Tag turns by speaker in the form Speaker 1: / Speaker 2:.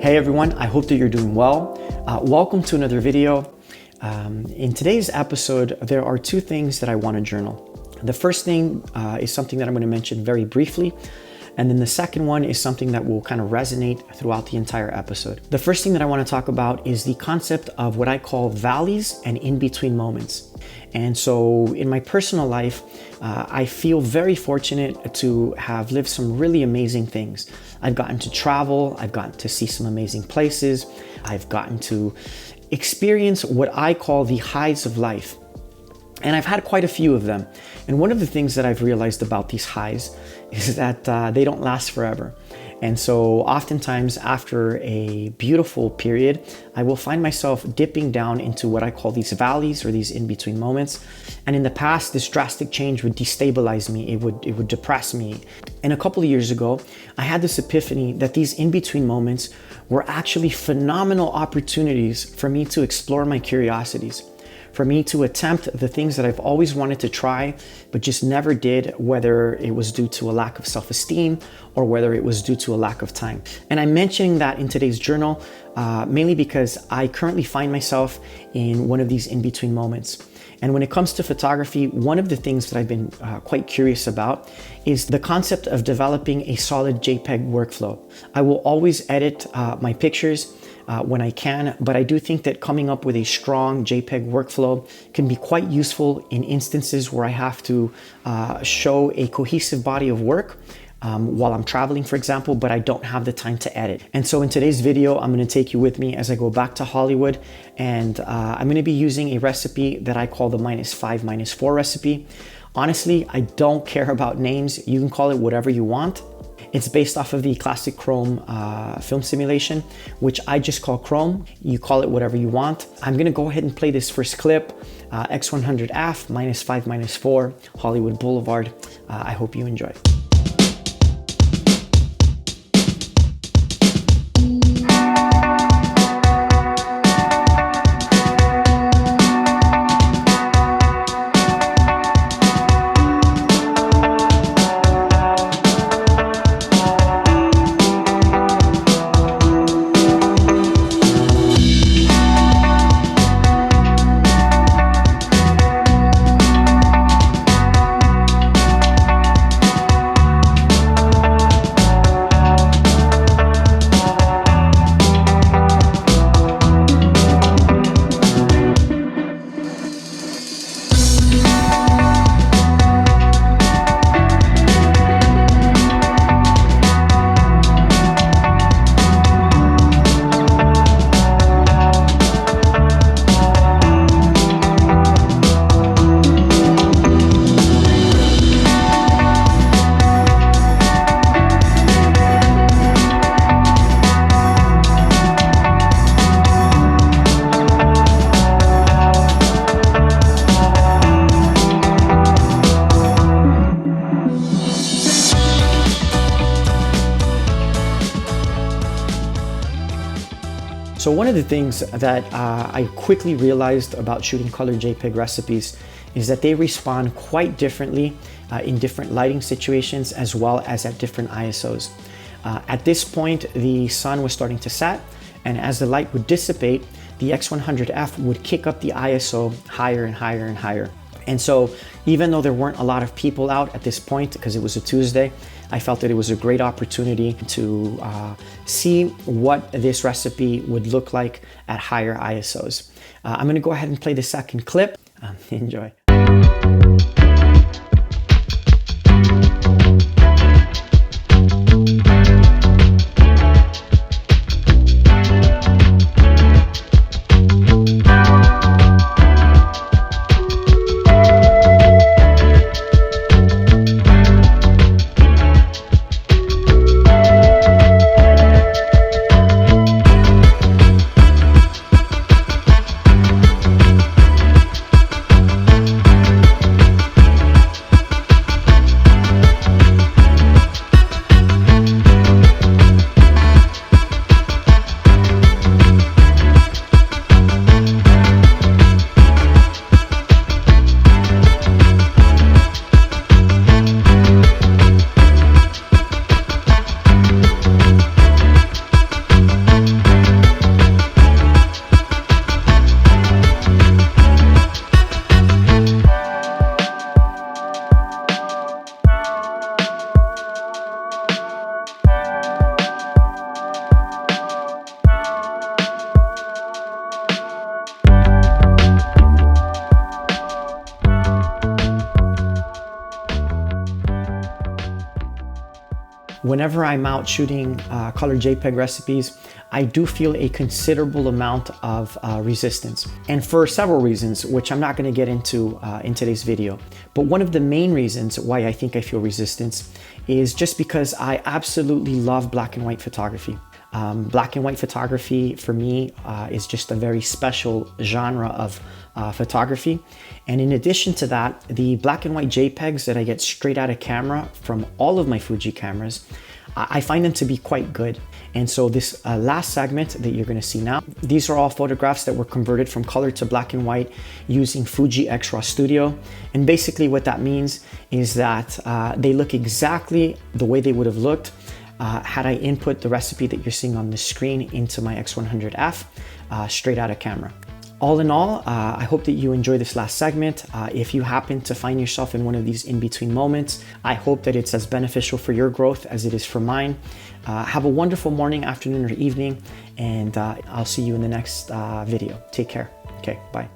Speaker 1: Hey everyone, I hope that you're doing well. Welcome to another video. In today's episode, there are two things that I want to journal. The first thing is something that I'm going to mention very briefly. And then the second one is something that will kind of resonate throughout the entire episode. The first thing that I want to talk about is the concept of what I call valleys and in-between moments. And so in my personal life, I feel very fortunate to have lived some really amazing things. I've gotten to travel, I've gotten to see some amazing places, I've gotten to experience what I call the highs of life. And I've had quite a few of them. And one of the things that I've realized about these highs is that they don't last forever. And so oftentimes after a beautiful period, I will find myself dipping down into what I call these valleys or these in-between moments. And in the past, this drastic change would destabilize me. It would depress me. And a couple of years ago, I had this epiphany that these in-between moments were actually phenomenal opportunities for me to explore my curiosities, for me to attempt the things that I've always wanted to try, but just never did, whether it was due to a lack of self-esteem or whether it was due to a lack of time. And I'm mentioning that in today's journal, mainly because I currently find myself in one of these in-between moments. And when it comes to photography, one of the things that I've been quite curious about is the concept of developing a solid JPEG workflow. I will always edit my pictures when I can, but I do think that coming up with a strong JPEG workflow can be quite useful in instances where I have to show a cohesive body of work while I'm traveling, for example, but I don't have the time to edit. And so in today's video, I'm going to take you with me as I go back to Hollywood, and I'm going to be using a recipe that I call the -5, -4 recipe. Honestly, I don't care about names. You can call it whatever you want. It's based off of the classic Chrome film simulation, which I just call Chrome. You call it whatever you want. I'm gonna go ahead and play this first clip, X100F, -5, -4, Hollywood Boulevard. I hope you enjoy. So one of the things that I quickly realized about shooting color JPEG recipes is that they respond quite differently in different lighting situations as well as at different ISOs. At this point, the sun was starting to set, and as the light would dissipate, the X100F would kick up the ISO higher and higher and higher. And so even though there weren't a lot of people out at this point, because it was a Tuesday, I felt that it was a great opportunity to see what this recipe would look like at higher ISOs. I'm gonna go ahead and play the second clip. Enjoy. Whenever I'm out shooting color JPEG recipes, I do feel a considerable amount of resistance, and for several reasons, which I'm not going to get into in today's video. But one of the main reasons why I think I feel resistance is just because I absolutely love black and white photography. Black and white photography for me is just a very special genre of photography. And in addition to that, the black and white JPEGs that I get straight out of camera from all of my Fuji cameras, I find them to be quite good. And so this last segment that you're going to see now, these are all photographs that were converted from color to black and white using Fuji X-Raw Studio. And basically what that means is that they look exactly the way they would have looked had I input the recipe that you're seeing on the screen into my X100F straight out of camera. All in all, I hope that you enjoy this last segment. If you happen to find yourself in one of these in-between moments, I hope that it's as beneficial for your growth as it is for mine. Have a wonderful morning, afternoon, or evening, and I'll see you in the next video. Take care. Okay, bye.